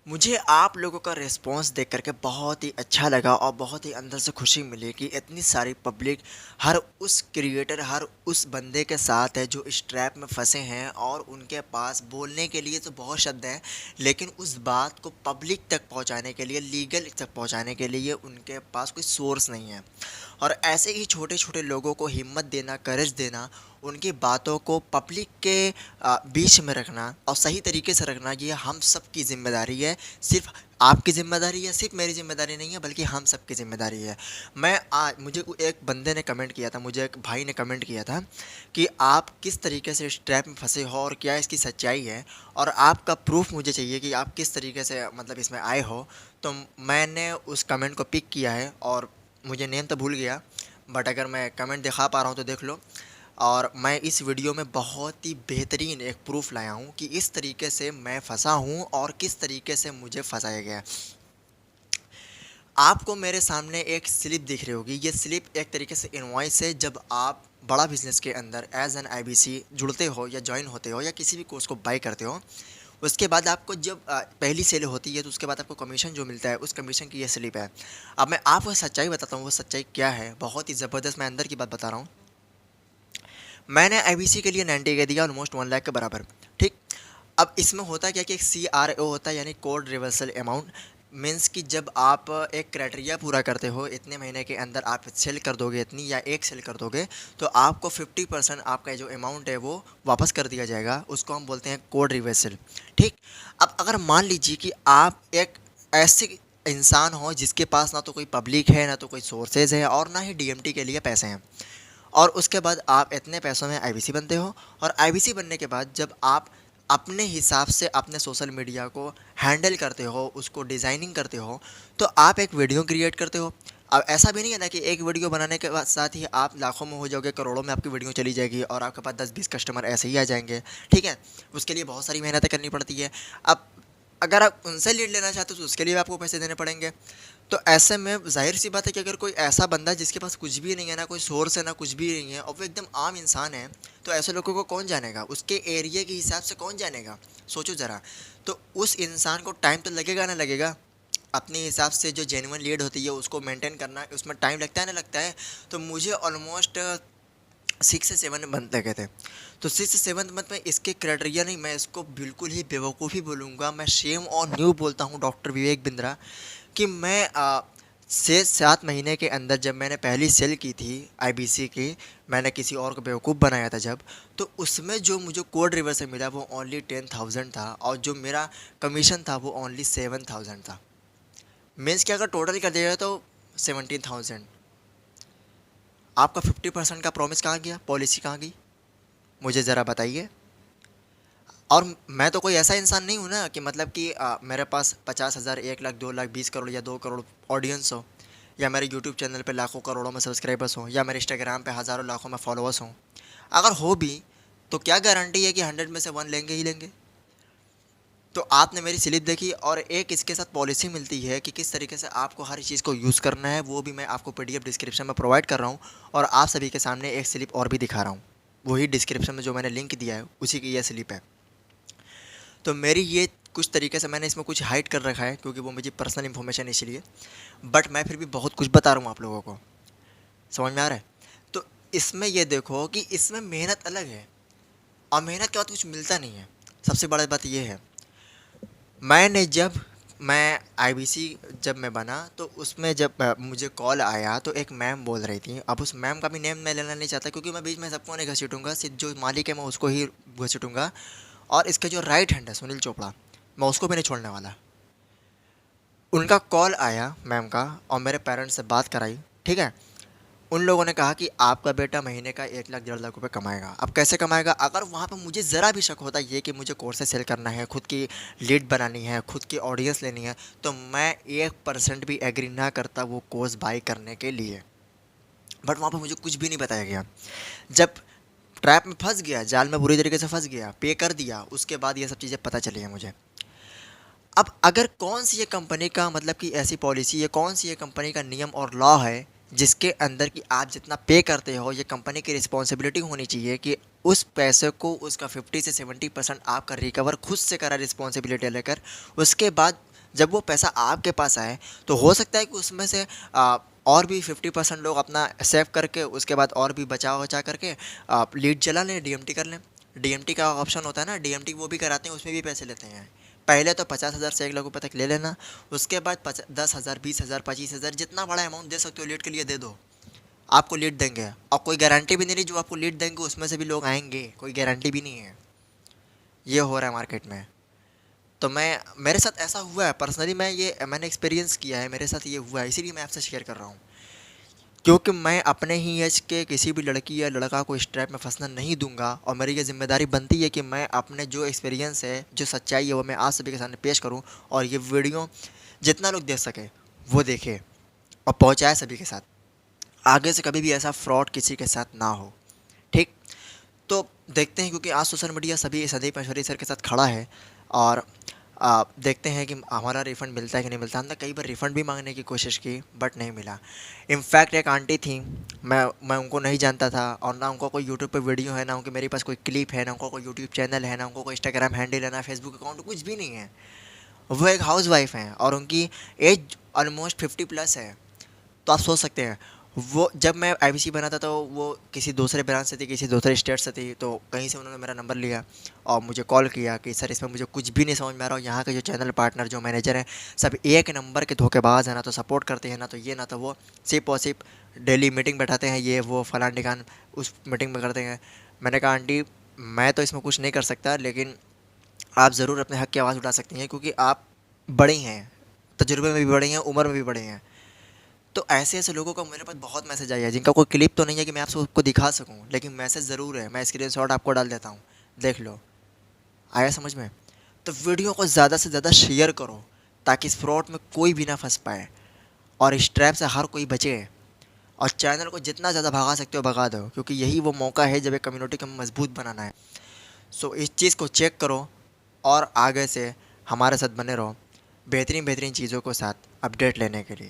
मुझे आप लोगों का रिस्पॉन्स देख कर के बहुत ही अच्छा लगा और बहुत ही अंदर से खुशी मिली कि इतनी सारी पब्लिक हर उस क्रिएटर, हर उस बंदे के साथ है जो इस ट्रैप में फंसे हैं और उनके पास बोलने के लिए तो बहुत शब्द हैं, लेकिन उस बात को पब्लिक तक पहुंचाने के लिए, लीगल तक पहुंचाने के लिए उनके पास कोई सोर्स नहीं है। और ऐसे ही छोटे छोटे लोगों को हिम्मत देना, करेज देना, उनकी बातों को पब्लिक के बीच में रखना और सही तरीके से रखना, ये हम सब की जिम्मेदारी है। सिर्फ आपकी ज़िम्मेदारी है, सिर्फ मेरी ज़िम्मेदारी नहीं है, बल्कि हम सब की ज़िम्मेदारी है। मैं आज मुझे एक बंदे ने कमेंट किया था, मुझे एक भाई ने कमेंट किया था कि आप किस तरीके से इस ट्रैप में फंसे हो और क्या इसकी सच्चाई है, और आपका प्रूफ मुझे चाहिए कि आप किस तरीके से मतलब इसमें आए हो। तो मैंने उस कमेंट को पिक किया है, और मुझे नेम तो भूल गया, बट अगर मैं कमेंट दिखा पा रहा हूँ तो देख लो। और मैं इस वीडियो में बहुत ही बेहतरीन एक प्रूफ लाया हूँ कि इस तरीके से मैं फंसा हूँ और किस तरीके से मुझे फंसाया गया। आपको मेरे सामने एक स्लिप दिख रही होगी। ये स्लिप एक तरीके से इनवॉइस है। जब आप बड़ा बिजनेस के अंदर एज एन आईबीसी जुड़ते हो या ज्वाइन होते हो या किसी भी कोर्स को बाई करते हो, उसके बाद आपको जब पहली सेल होती है तो उसके बाद आपको कमीशन जो मिलता है, उस कमीशन की ये स्लिप है। अब मैं आपको सच्चाई बताता हूँ, वो सच्चाई क्या है, बहुत ही ज़बरदस्त। मैं अंदर की बात बता रहा हूँ। मैंने आईबीसी के लिए 90 का दिया, ऑलमोस्ट 1 लाख के बराबर। ठीक। अब इसमें होता क्या कि एक CRO होता है, यानी कोड रिवर्सल अमाउंट। मीन्स कि जब आप एक क्राइटेरिया पूरा करते हो, इतने महीने के अंदर आप सेल कर दोगे इतनी, या एक सेल कर दोगे, तो आपको 50% आपका जो अमाउंट है वो वापस कर दिया जाएगा। उसको हम बोलते हैं कोड रिवर्सल। ठीक। अब अगर मान लीजिए कि आप एक ऐसे इंसान हो जिसके पास ना तो कोई पब्लिक है, ना तो कोई सोर्सेज है, और ना ही DMT के लिए पैसे हैं, और उसके बाद आप इतने पैसों में आईबीसी बनते हो, और आईबीसी बनने के बाद जब आप अपने हिसाब से अपने सोशल मीडिया को हैंडल करते हो, उसको डिज़ाइनिंग करते हो, तो आप एक वीडियो क्रिएट करते हो। अब ऐसा भी नहीं है ना कि एक वीडियो बनाने के बाद साथ ही आप लाखों में हो जाओगे, करोड़ों में आपकी वीडियो चली जाएगी और आपके पास 10-20 कस्टमर ऐसे ही आ जाएंगे। ठीक है। उसके लिए बहुत सारी मेहनतें करनी पड़ती है। अब अगर आप उनसे लीड लेना चाहते हो तो उसके लिए आपको पैसे देने पड़ेंगे। तो ऐसे में ज़ाहिर सी बात है कि अगर कोई ऐसा बंदा जिसके पास कुछ भी नहीं है, ना कोई सोर्स है, ना कुछ भी नहीं है, और वो एकदम आम इंसान है, तो ऐसे लोगों को कौन जानेगा, उसके एरिया के हिसाब से कौन जानेगा। सोचो ज़रा। तो उस इंसान को टाइम तो लगेगा ना लगेगा। अपने हिसाब से जो जेन्युइन लीड होती है उसको मेंटेन करना, उसमें टाइम लगता है ना लगता है। तो मुझे ऑलमोस्ट 6 से 7 मंथ लगे थे। तो 6 से 7 मंथ में इसके क्राइटेरिया नहीं, मैं इसको बिल्कुल ही बेवकूफ़ी बोलूँगा, मैं शेम और न्यू बोलता हूँ डॉक्टर विवेक बिंद्रा, कि मैं 6-7 महीने के अंदर जब मैंने पहली सेल की थी आईबीसी की, मैंने किसी और को बेवकूफ़ बनाया था जब, तो उसमें जो मुझे कोड रिवर से मिला वो ओनली 10,000 था, और जो मेरा कमीशन था वो ओनली 7,000 था। मीन्स कि अगर टोटल कर दिया जाए तो 17,000। आपका 50% का प्रॉमिस कहाँ गया, पॉलिसी कहाँ गई, मुझे ज़रा बताइए। और मैं तो कोई ऐसा इंसान नहीं हूँ ना कि मतलब कि मेरे पास 50,000, 1 लाख, 2 लाख, 20 करोड़ या 2 करोड़ ऑडियंस हो, या मेरे यूट्यूब चैनल पे लाखों करोड़ों में सब्सक्राइबर्स हों, या मेरे इंस्टाग्राम पे हज़ारों लाखों में फॉलोअर्स हों। अगर हो भी तो क्या गारंटी है कि 100 में से 1 लेंगे ही लेंगे। तो आपने मेरी स्लिप देखी, और एक इसके साथ पॉलिसी मिलती है कि किस तरीके से आपको हर चीज़ को यूज़ करना है, वो भी मैं आपको PDF डिस्क्रिप्शन में प्रोवाइड कर रहा हूँ, और आप सभी के सामने एक स्लिप और भी दिखा रहा हूँ। वही डिस्क्रिप्शन में जो मैंने लिंक दिया है उसी की यह स्लिप है। तो मेरी ये कुछ तरीके से मैंने इसमें कुछ हाइड कर रखा है क्योंकि वो मुझे पर्सनल इन्फॉर्मेशन इसलिए, बट मैं फिर भी बहुत कुछ बता रहा हूँ आप लोगों को। समझ में आ रहा है। तो इसमें ये देखो कि इसमें मेहनत अलग है, और मेहनत के बाद कुछ मिलता नहीं है। सबसे बड़ी बात ये है, मैंने जब मैं आईबीसी जब मैं बना तो उसमें जब मुझे कॉल आया तो एक मैम बोल रही थी। अब उस मैम का भी नेम मैं लेना नहीं चाहता क्योंकि मैं बीच में सबको नहीं घसीटूंगा, सिर्फ जो मालिक है मैं उसको ही घसीटूंगा। और इसका जो राइट हैंड है सुनील चोपड़ा, मैं उसको भी नहीं छोड़ने वाला। उनका कॉल आया मैम का, और मेरे पेरेंट्स से बात कराई। ठीक है। उन लोगों ने कहा कि आपका बेटा महीने का 1 लाख 1.5 लाख रुपए कमाएगा। अब कैसे कमाएगा, अगर वहाँ पर मुझे ज़रा भी शक होता ये कि मुझे कोर्सेज सेल करना है, खुद की लीड बनानी है, खुद की ऑडियंस लेनी है, तो मैं 1% भी एग्री ना करता वो कोर्स बाई करने के लिए। बट वहाँ पर मुझे कुछ भी नहीं बताया गया। जब ट्रैप में फंस गया, जाल में बुरी तरीके से फंस गया, पे कर दिया, उसके बाद ये सब चीज़ें पता चली हैं मुझे। अब अगर कौन सी ये कंपनी का मतलब कि ऐसी पॉलिसी है, कौन सी ये कंपनी का नियम और लॉ है जिसके अंदर कि आप जितना पे करते हो ये कंपनी की रिस्पॉन्सिबिलिटी होनी चाहिए कि उस पैसे को उसका 50 से 70% आपका रिकवर खुद से करा रिस्पॉन्सिबिलिटी लेकर। उसके बाद जब वो पैसा आपके पास आए तो हो सकता है कि उसमें से और भी 50% लोग अपना सेव करके उसके बाद और भी बचा वचा करके आप लीड चला लें, डीएमटी कर लें। डीएमटी का ऑप्शन होता है ना, डीएमटी वो भी कराते हैं, उसमें भी पैसे लेते हैं। पहले तो 50,000 से 1 लाख रुपये तक ले लेना, उसके बाद 10,000, 20,000, 25,000 जितना बड़ा अमाउंट दे सकते हो लीड के लिए दे दो। आपको लीड देंगे और कोई गारंटी भी नहीं रही, जो आपको लीड देंगे उसमें से भी लोग आएंगे, कोई गारंटी भी नहीं है। ये हो रहा है मार्केट में। तो मैं मेरे साथ ऐसा हुआ है पर्सनली, मैंने एक्सपीरियंस किया है, मेरे साथ ये हुआ है, इसीलिए मैं आपसे शेयर कर रहा हूँ। क्योंकि मैं अपने ही एज के किसी भी लड़की या लड़का को इस ट्रैप में फंसना नहीं दूंगा, और मेरी ये जिम्मेदारी बनती है कि मैं अपने जो एक्सपीरियंस है, जो सच्चाई है, वो मैं आज सभी के सामने पेश करूँ, और ये वीडियो जितना लोग देख सके वो देखे और पहुँचाए सभी के साथ। आगे से कभी भी ऐसा फ्रॉड किसी के साथ ना हो। ठीक। तो देखते हैं, क्योंकि आज सोशल मीडिया सभी संदीप महेश्वरी सर के साथ खड़ा है, और देखते हैं कि हमारा रिफ़ंड मिलता है कि नहीं मिलता। हमने कई बार रिफ़ंड भी मांगने की कोशिश की बट नहीं मिला। इनफैक्ट एक आंटी थी, मैं उनको नहीं जानता था, और ना उनको कोई यूट्यूब पे वीडियो है, ना उनके मेरे पास कोई क्लिप है, ना उनको कोई यूट्यूब चैनल है, ना उनको कोई इंस्टाग्राम हैंडल है, ना फेसबुक अकाउंट, कुछ भी नहीं है। वो एक हाउस वाइफ हैं और उनकी एज ऑलमोस्ट 50+ है। तो आप सोच सकते हैं, वो जब मैं आईबीसी बना था तो वो किसी दूसरे ब्रांच से थी, किसी दूसरे स्टेट से थी, तो कहीं से उन्होंने मेरा नंबर लिया और मुझे कॉल किया कि सर इसमें मुझे कुछ भी नहीं समझ में आ रहा, और यहाँ के जो चैनल पार्टनर, जो मैनेजर हैं, सब एक नंबर के धोखेबाज हैं, ना तो सपोर्ट करते हैं, ना तो ये ना तो वो, सिर्फ और सिर्फ डेली मीटिंग बैठाते हैं, ये वो फलान ढिकान उस मीटिंग में करते हैं। मैंने कहा आंटी मैं तो इसमें कुछ नहीं कर सकता, लेकिन आप ज़रूर अपने हक़ की आवाज़ उठा सकती हैं, क्योंकि आप बड़ी हैं, तजुर्बे में भी बड़ी हैं, उम्र में भी बड़े हैं। तो ऐसे ऐसे लोगों का मेरे पास बहुत मैसेज आया है, जिनका कोई क्लिप तो नहीं है कि मैं आपको उसको दिखा सकूं, लेकिन मैसेज ज़रूर है। मैं स्क्रीनशॉट आपको डाल देता हूं, देख लो। आया समझ में? तो वीडियो को ज़्यादा से ज़्यादा शेयर करो, ताकि इस फ्रॉड में कोई भी ना फंस पाए, और इस ट्रैप से हर कोई बचे। और चैनल को जितना ज़्यादा भगा सकते हो भगा दो, क्योंकि यही वो मौका है जब एक कम्युनिटी को मजबूत बनाना है। सो इस चीज़ को चेक करो, और आगे से हमारे साथ बने रहो बेहतरीन बेहतरीन चीज़ों के साथ अपडेट लेने के लिए।